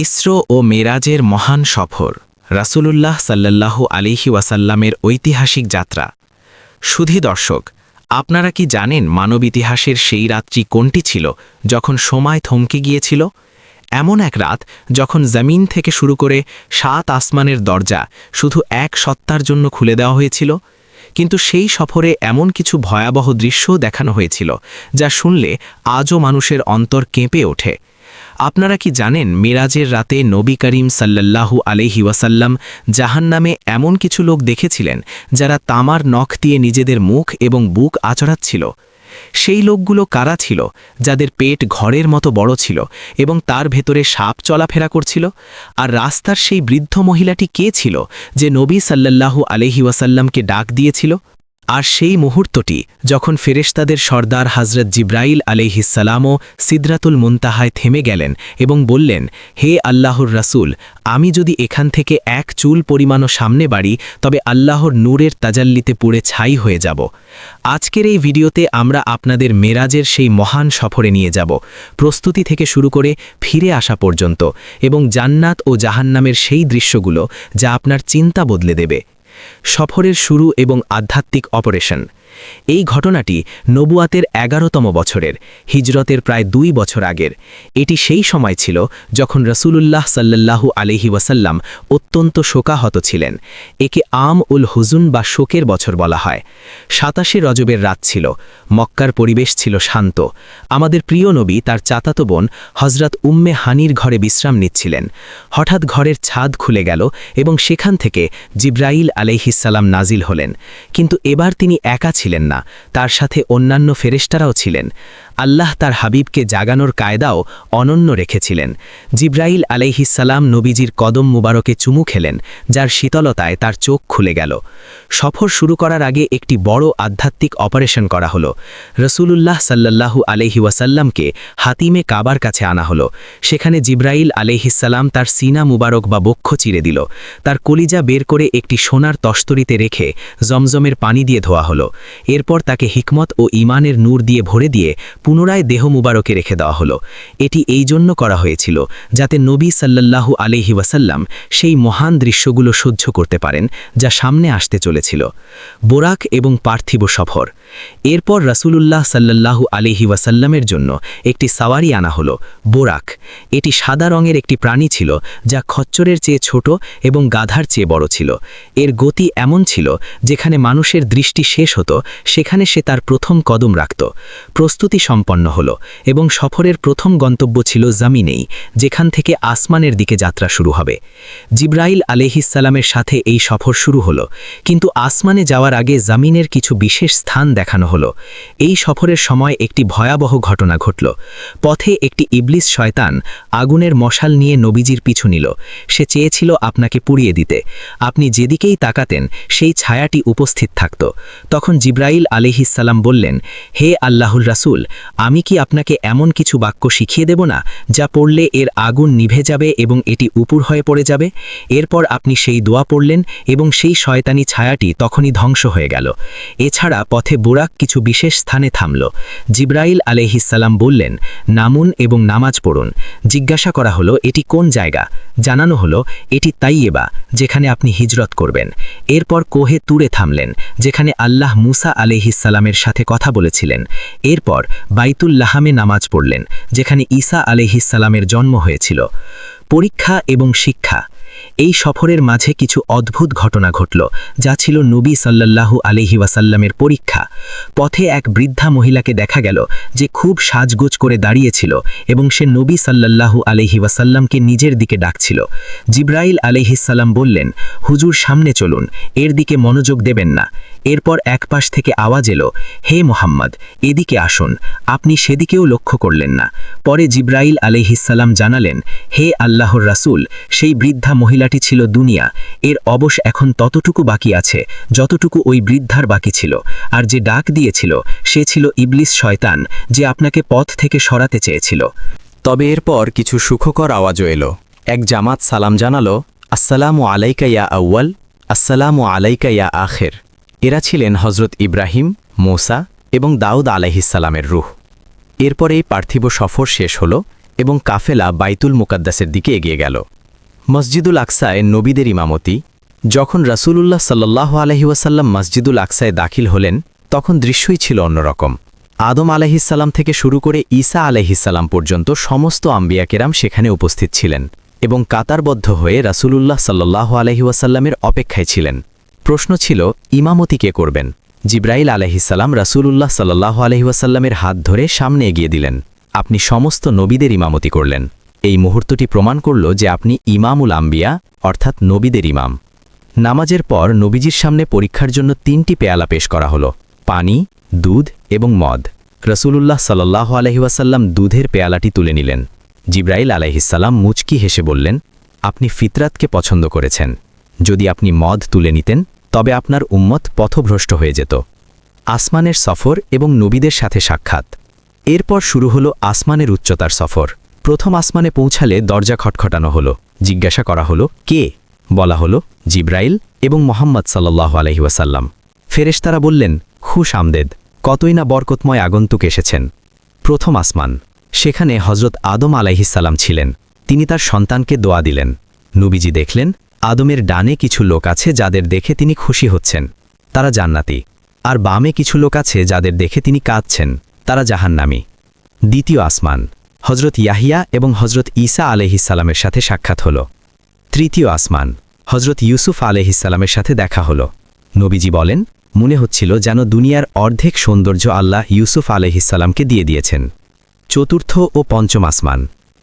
ইসরো ও মেরাজের মহান সফর রাসূলুল্লাহ সাল্লাল্লাহু আলাইহি ওয়াসাল্লামের ঐতিহাসিক যাত্রা। সুধী দর্শক, আপনারা কি জানেন মানব ইতিহাসের সেই রাতটি কোনটি ছিল যখন সময় থমকে গিয়েছিল? এমন এক রাত যখন জমিন থেকে শুরু করে ৭ আসমানের দরজা শুধু এক সত্তার জন্য খুলে দেওয়া হয়েছিল। কিন্তু সেই সফরে এমন কিছু ভয়াবহ দৃশ্যও দেখানো হয়েছিল যা শুনলে আজও মানুষের অন্তর কেঁপে ওঠে। আপনারা কি জানেন মিরাজের রাতে নবী করিম সাল্লাল্লাহু আলাইহি ওয়াসাল্লাম জাহান্নামে এমন কিছু লোক দেখেছিলেন যারা তামার নখ দিয়ে নিজেদের মুখ এবং বুক আঁচড়াচ্ছিল? সেই লোকগুলো কারা ছিল? যাদের পেট ঘরের মতো বড় ছিল এবং তার ভেতরে সাপ চলাফেরা করছিল। আর রাস্তার সেই বৃদ্ধ মহিলাটি কে ছিল যে নবী সাল্লাল্লাহু আলাইহি ওয়াসাল্লামকে ডাক দিয়েছিল? আর সেই মুহূর্তটি যখন ফেরেশতাদের সর্দার হযরত জিব্রাইল আলাইহিসসালামও সিদরাতুল মুনতাহায় থেমে গেলেন এবং বললেন, হে আল্লাহর রাসূল, আমি যদি এখান থেকে এক চুল পরিমাণও সামনে বাড়ি তবে আল্লাহর নূরের তাজাল্লিতে পুড়ে ছাই হয়ে যাব। আজকের এই ভিডিওতে আমরা আপনাদের মেরাজের সেই মহান সফরে নিয়ে যাব, প্রস্তুতি থেকে শুরু করে ফিরে আসা পর্যন্ত, এবং জান্নাত ও জাহান্নামের সেই দৃশ্যগুলো যা আপনার চিন্তা বদলে দেবে। সফরের শুরু এবং আধ্যাত্মিক অপারেশন। এই ঘটনাটি নবুয়াতের ১১তম বছরের, হিজরতের প্রায় ২ বছর আগের। এটি সেই সময় ছিল যখন রাসূলুল্লাহ সাল্লাল্লাহু আলাইহি ওয়াসাল্লাম অত্যন্ত শোকাহত ছিলেন। একে আম উল হুজুন বা শোকের বছর বলা হয়। ২৭শে রজবের রাত ছিল। মক্কার পরিবেশ ছিল শান্ত। আমাদের প্রিয় নবী তার চাচাতো বোন হযরত উম্মে হানির ঘরে বিশ্রাম নিচ্ছিলেন। হঠাৎ ঘরের ছাদ খুলে গেল এবং সেখান থেকে জিব্রাইল আলাইহিসসালাম নাজিল হলেন। কিন্তু এবার তিনি একা ছিলেন না, তার সাথে অন্যান্য ফেরেশতারাও ছিলেন। আল্লাহ তার হাবিবকে জাগানোর কায়দাও অনন্য রেখেছিলেন। জিব্রাইল আলাইহিসসালাম নবীজির কদম মুবারকে চুমু খেলেন, যার শীতলতায় তার চোখ খুলে গেল। সফর শুরু করার আগে একটি বড় আধ্যাত্মিক অপারেশন করা হলো। রাসূলুল্লাহ সাল্লাল্লাহু আলাইহি ওয়াসাল্লামকে হাতিমে কাবার কাছে আনা হলো। সেখানে জিব্রাইল আলাইহিসসালাম তার সিনা মুবারক বা বক্ষ চিরে দিল। তার কলিজা বের করে একটি সোনার তস্তরিতে রেখে জমজমের পানি দিয়ে ধোয়া হলো। এরপর তাকে হিকমত ও ঈমানের নূর দিয়ে ভরে দিয়ে পুনরায় দেহ মুবারকে রেখে দেওয়া হলো। এটি এই জন্য করা হয়েছিল যাতে নবী সাল্লাল্লাহু আলাইহি ওয়াসাল্লাম সেই মহান দৃশ্যগুলো সহ্য করতে পারেন যা সামনে আসতে চলেছিল। বোরাক এবং পার্থিব সফর। এরপর রাসূলুল্লাহ সাল্লাল্লাহু আলাইহি ওয়াসাল্লামের জন্য একটি সাওয়ারি আনা হলো, বোরাক। এটি সাদা রঙের একটি প্রাণী ছিল যা খচ্চরের চেয়ে ছোট এবং গাধার চেয়ে বড় ছিল। এর গতি এমন ছিল যেখানে মানুষের দৃষ্টি শেষ হতো সেখানে সে তার প্রথম কদম রাখত। প্রস্তুতি সম্পন্ন হলো এবং সফরের প্রথম গন্তব্য ছিল জমিনেই, যেখান থেকে আসমানের দিকে যাত্রা শুরু হবে। জিব্রাইল আলাইহিসসালামের সাথে এই সফর শুরু হলো, কিন্তু আসমানে যাওয়ার আগে জমিনের কিছু বিশেষ স্থান দেখানো হলো। এই সফরের সময় একটি ভয়াবহ ঘটনা ঘটল। পথে একটি ইবলিস শয়তান আগুনের মশাল নিয়ে নবীজির পিছু নিল। সে চেয়েছিল আপনাকে পুড়িয়ে দিতে। আপনি যেদিকেই তাকাতেন সেই ছায়াটি উপস্থিত থাকত। তখন জিব্রাইল আলাইহিসসালাম বললেন, হে আল্লাহুর রাসূল, আমি কি আপনাকে এমন কিছু বাক্য শিখিয়ে দেব না যা পড়লে এর আগুন নিভে যাবে এবং এটি উপুর হয়ে পড়ে যাবে? এরপর আপনি সেই দোয়া পড়লেন এবং সেই শয়তানি ছায়াটি তখনই ধ্বংস হয়ে গেল। এছাড়া পথে বোরাক কিছু বিশেষ স্থানে থামল। জিব্রাইল আলাইহিসসালাম বললেন, নামুন এবং নামাজ পড়ুন। জিজ্ঞাসা করা হলো, এটি কোন জায়গা? জানানো হলো, এটি তাইয়েবা, যেখানে আপনি হিজরত করবেন। এরপর কোহে তুরে থামলেন, যেখানে আল্লাহ মুসা আলাইহিসসালামের সাথে কথা বলেছিলেন। এরপর বাইতুল লাহামে নামাজ পড়লেন, যেখানে ঈসা আলাইহিসসালামের জন্ম হয়েছিল। পরীক্ষা এবং শিক্ষা। এই সফরের মাঝে কিছু অদ্ভুত ঘটনা ঘটল যা ছিল নবী সাল্লাল্লাহু আলাইহি ওয়াসাল্লামের পরীক্ষা। পথে এক বৃদ্ধা মহিলাকে দেখা গেল যে খুব সাজগোজ করে দাঁড়িয়েছিল এবং সে নবী সাল্লাল্লাহু আলাইহি ওয়াসাল্লামকে নিজের দিকে ডাকছিল। জিব্রাইল আলাইহিসসালাম বললেন, হুজুর সামনে চলুন, এর দিকে মনোযোগ দেবেন না। এরপর এক পাশ থেকে আওয়াজ এলো, হে মুহাম্মদ, এদিকে আসুন। আপনি সেদিকেও লক্ষ্য করলেন না। পরে জিব্রাইল আলাইহিসসালাম জানালেন, হে আল্লাহর রাসূল, সেই বৃদ্ধা মহিলাটি ছিল দুনিয়া। এর অবশ এখন ততটুকু বাকি আছে যতটুকু ওই বৃদ্ধার বাকি ছিল। আর যে ডাক দিয়েছিল সে ছিল ইবলিস শয়তান, যে আপনাকে পথ থেকে সরাতে চেয়েছিল। তবে এরপর কিছু সুখকর আওয়াজও এলো। এক জামাত সালাম জানালো, আসসালামু আলাইকা ইয়া আউয়াল, আসসালামু আলাইকা ইয়া আখির। এরা ছিলেন হযরত ইব্রাহিম, মূসা এবং দাউদ আলাইহিসসালামের রূহ। এরপর এই পার্থিব সফর শেষ হল এবং কাফেলা বাইতুল মুকাদ্দাসের দিকে এগিয়ে গেল। মসজিদুল আকসায় নবীদের ইমামতি। যখন রাসূলুল্লাহ সাল্লাল্লাহু আলাইহি ওয়াসাল্লাম মসজিদুল আকসায় দাখিল হলেন, তখন দৃশ্যই ছিল অন্যরকম। আদম আলাইহিসসালাম থেকে শুরু করে ঈসা আলাইহিসসালাম পর্যন্ত সমস্ত আম্বিয়া কেরাম সেখানে উপস্থিত ছিলেন এবং কাতারবদ্ধ হয়ে রাসূলুল্লাহ সাল্লাল্লাহু আলাইহি ওয়াসাল্লামের অপেক্ষায় ছিলেন। প্রশ্ন ছিল, ইমামতি কে করবেন? জিব্রাইল আলাইহিসসালাম রাসূলুল্লাহ সাল্লাল্লাহু আলাইহি ওয়াসাল্লামের হাত ধরে সামনে এগিয়ে দিলেন। আপনি সমস্ত নবীদের ইমামতি করলেন। এই মুহূর্তটি প্রমাণ করল যে আপনি ইমামুল আম্বিয়া, অর্থাৎ নবীদের ইমাম। নামাজের পর নবীজির সামনে পরীক্ষার জন্য 3টি পেয়ালা পেশ করা হলো: পানি, দুধ এবং মদ। রাসূলুল্লাহ সাল্লাল্লাহু আলাইহি ওয়াসাল্লাম দুধের পেয়ালাটি তুলে নিলেন। জিব্রাইল আলাইহিসসালাম মুচকি হেসে বললেন, আপনি ফিতরাতকে পছন্দ করেছেন। যদি আপনি মদ তুলে নিতেন তবে আপনার উম্মত পথভ্রষ্ট হয়ে যেত। আসমানের সফর এবং নবীদের সাথে সাক্ষাৎ। এরপর শুরু হলো আসমানের উচ্চতার সফর। প্রথম আসমানে পৌঁছালে দরজা খটখটানো হলো। জিজ্ঞাসা করা হলো, কে? বলা হলো, জিব্রাইল এবং মুহাম্মদ সাল্লাল্লাহু আলাইহি ওয়াসাল্লাম। ফেরেশতারা বললেন, খুশ আমদেদ, কতই না বরকতময় আগন্তুক এসেছেন। প্রথম আসমান। সেখানে হযরত আদম আলাইহিসসালাম ছিলেন। তিনি তার সন্তানকে দোয়া দিলেন। নবীজি দেখলেন, আদমের ডানে কিছু লোক আছে যাদের দেখে তিনি খুশি হচ্ছেন, তারা জান্নাতি। আর বামে কিছু লোক আছে যাদের দেখে তিনি কাঁদছেন, তারা জাহান্নামী। দ্বিতীয় আসমান। হযরত ইয়াহিয়া এবং হযরত ঈসা আলাইহিসসালামের সাথে সাক্ষাৎ হল। তৃতীয় আসমান। হযরত ইউসুফ আলাইহিসসালামের সাথে দেখা হল। নবীজি বলেন, মনে হচ্ছিল যেন দুনিয়ার অর্ধেক সৌন্দর্য আল্লাহ ইউসুফ আলাইহিসসালামকে দিয়ে দিয়েছেন। চতুর্থ ও পঞ্চম আসমান।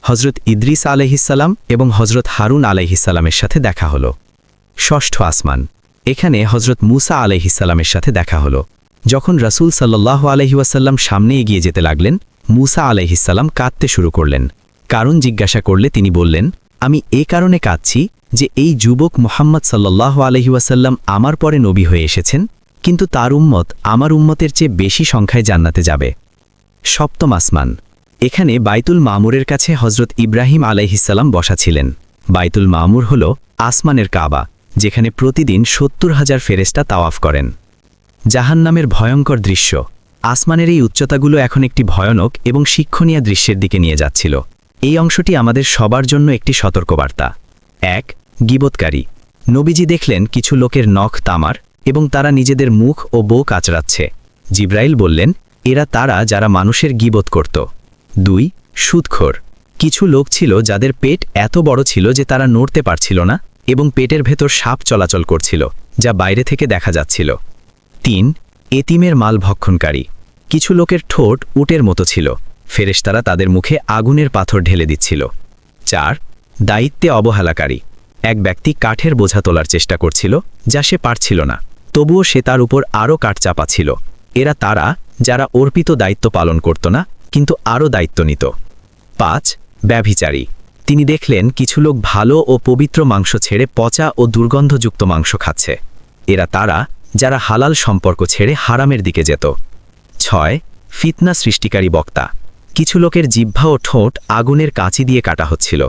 হযরত ইদ্রিস আলাইহিসসালাম এবং হযরত হারুন আলাইহিসসালামের সাথে দেখা হল। ষষ্ঠ আসমান। এখানে হযরত মুসা আলাইহিসসালামের সাথে দেখা হল। যখন রাসূল সাল্লাল্লাহু আলাইহি ওয়াসাল্লাম সামনে এগিয়ে যেতে লাগলেন, মুসা আলাইহিসসালাম কাঁদতে শুরু করলেন। কারণ জিজ্ঞাসা করলে তিনি বললেন, আমি এ কারণে কাঁদছি যে এই যুবক মুহাম্মদ সাল্লাল্লাহু আলাইহি ওয়াসাল্লাম আমার পরে নবী হয়ে এসেছেন, কিন্তু তার উম্মত আমার উম্মতের চেয়ে বেশি সংখ্যায় জান্নাতে যাবে। সপ্তম আসমান। এখানে বাইতুল মামুরের কাছে হযরত ইব্রাহিম আলাইহিসসালাম বসা ছিলেন। বাইতুল মামুর হল আসমানের কাবা, যেখানে প্রতিদিন ৭০,০০০ ফেরেশতা তাওয়াফ করেন। জাহান্নামের ভয়ঙ্কর দৃশ্য। আসমানের এই উচ্চতাগুলো এখন একটি ভয়ানক এবং শিক্ষণীয় দৃশ্যের দিকে নিয়ে যাচ্ছিল। এই অংশটি আমাদের সবার জন্য একটি সতর্কবার্তা। ১. গীবতকারী। নবীজি দেখলেন কিছু লোকের নখ তামার এবং তারা নিজেদের মুখ ও বউ কাচড়াচ্ছে। জিব্রাইল বললেন, এরা তারা যারা মানুষের গীবত করত। ২. সুদখোর। কিছু লোক ছিল যাদের পেট এত বড় ছিল যে তারা নড়তে পারছিল না এবং পেটের ভেতর সাপ চলাচল করছিল, যা বাইরে থেকে দেখা যাচ্ছিল। ৩. এতিমের মাল ভক্ষণকারী। কিছু লোকের ঠোঁট উটের মতো ছিল, ফেরেশতারা তাদের মুখে আগুনের পাথর ঢেলে দিচ্ছিল। ৪. দায়িত্বে অবহেলাকারী। এক ব্যক্তি কাঠের বোঝা তোলার চেষ্টা করছিল, যা সে পারছিল না, তবুও সে তার উপর আরও কাঠ চাপাচ্ছিল। এরা তারা যারা অর্পিত দায়িত্ব পালন করত না, কিন্তু আরও দায়িত্ব নিত। ৫. ব্যভিচারী। তিনি দেখলেন কিছু লোক ভালো ও পবিত্র মাংস ছেড়ে পচা ও দুর্গন্ধযুক্ত মাংস খাচ্ছে। এরা তারা যারা হালাল সম্পর্ক ছেড়ে হারামের দিকে যেত। ৬. ফিতনা সৃষ্টিকারী বক্তা। কিছু লোকের জিহ্বা ও ঠোঁট আগুনের কাঁচি দিয়ে কাটা হচ্ছিল।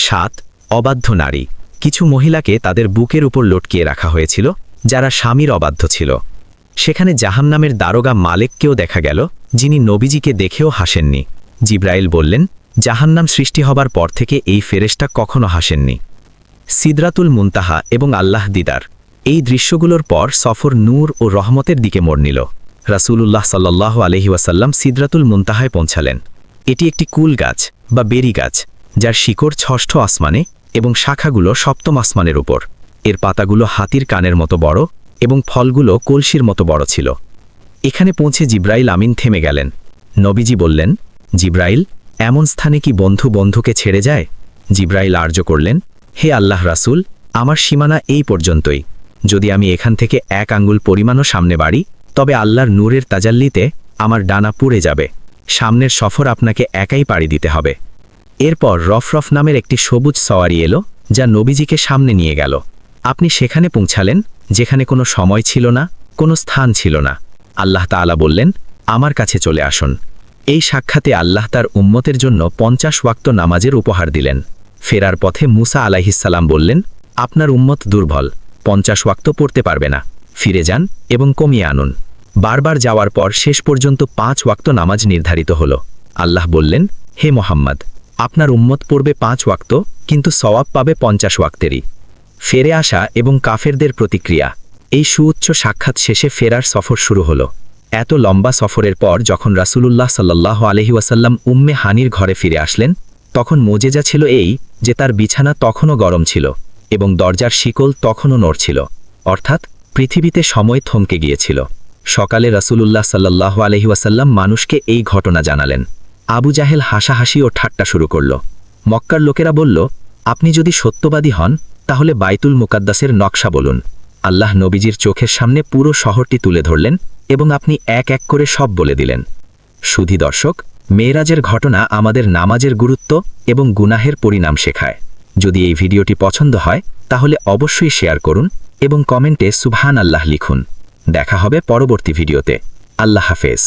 ৭. অবাধ্য নারী। কিছু মহিলাকে তাদের বুকের উপর লটকিয়ে রাখা হয়েছিল, যারা স্বামীর অবাধ্য ছিল। সেখানে জাহান্নামের দারোগা মালেককেও দেখা গেল, যিনি নবীজিকে দেখেও হাসেননি। জিব্রাইল বললেন, জাহান্নাম সৃষ্টি হবার পর থেকে এই ফেরেশতা কখনো হাসেননি। সিদরাতুল মুনতাহা এবং আল্লাহ দিদার। এই দৃশ্যগুলোর পর সফর নূর ও রহমতের দিকে মোড় নিল। রাসূলুল্লাহ সাল্লাল্লাহু আলাইহি ওয়াসাল্লাম সিদরাতুল মুনতাহায় পৌঁছালেন। এটি একটি কুল গাছ বা বেরি গাছ, যার শিকড় ৬ষ্ঠ আসমানে এবং শাখাগুলো ৭ম আসমানের উপর। এর পাতাগুলো হাতির কানের মতো বড় এবং ফলগুলো কলসির মতো বড় ছিল। এখানে পৌঁছে জিব্রাইল আমিন থেমে গেলেন। নবীজি বললেন, জিব্রাইল, এমন স্থানে কি বন্ধু বন্ধুকে ছেড়ে যায়? জিব্রাইল আর্য করলেন, হে আল্লাহ রাসূল, আমার সীমানা এই পর্যন্তই। যদি আমি এখান থেকে ১ আঙ্গুল পরিমাণও সামনে বাড়ি, তবে আল্লাহর নূরের তাজাল্লিতে আমার ডানা পুড়ে যাবে। সামনের সফর আপনাকে একাই পাড়ি দিতে হবে। এরপর রফরফ নামের একটি সবুজ সওয়ারি এলো, যা নবীজিকে সামনে নিয়ে গেল। আপনি সেখানে পৌঁছালেন যেখানে কোনো সময় ছিল না, কোনো স্থান ছিল না। আল্লাহ তাআলা বললেন, আমার কাছে চলে আসুন। এই সাক্ষাতে আল্লাহ তার উম্মতের জন্য ৫০ ওয়াক্ত নামাজের উপহার দিলেন। ফেরার পথে মুসা আলাইহিসসালাম বললেন, আপনার উম্মত দুর্বল, ৫০ ওয়াক্ত পড়তে পারবে না, ফিরে যান এবং কমিয়ে আনুন। বারবার যাওয়ার পর শেষ পর্যন্ত ৫ ওয়াক্ত নামাজ নির্ধারিত হল। আল্লাহ বললেন, হে মুহাম্মদ, আপনার উম্মত পড়বে 5 ওয়াক্ত, কিন্তু সওয়াব পাবে 50 ওয়াক্তেরই। ফেরে আসা এবং কাফেরদের প্রতিক্রিয়া। এই সুউচ্চ সাক্ষাৎ শেষে ফেরার সফর শুরু হলো। এত লম্বা সফরের পর যখন রাসূলুল্লাহ সাল্লাল্লাহু আলাইহি ওয়াসাল্লাম উম্মে হানির ঘরে ফিরে আসলেন, তখন মোজেজা ছিল এই যে তার বিছানা তখনও গরম ছিল এবং দরজার শিকল তখনও নড়ছিল, অর্থাৎ পৃথিবীতে সময় থমকে গিয়েছিল। সকালে রাসূলুল্লাহ সাল্লাল্লাহু আলাইহি ওয়াসাল্লাম মানুষকে এই ঘটনা জানালেন। আবু জাহেল হাসাহাসি ও ঠাট্টা শুরু করল। মক্কার লোকেরা বলল, আপনি যদি সত্যবাদী হন তাহলে বাইতুল মুকাদ্দাসের নকশা বলুন। আল্লাহ নবীজির চোখের সামনে পুরো শহরটি তুলে ধরলেন এবং আপনি এক এক করে সব বলে দিলেন। সুধী দর্শক, মেরাজের ঘটনা আমাদের নামাজের গুরুত্ব এবং গুনাহের পরিণাম শেখায়। যদি এই ভিডিওটি পছন্দ হয় তাহলে অবশ্যই শেয়ার করুন এবং কমেন্টে সুবহান আল্লাহ লিখুন। দেখা হবে পরবর্তী ভিডিওতে। আল্লাহ হাফেজ।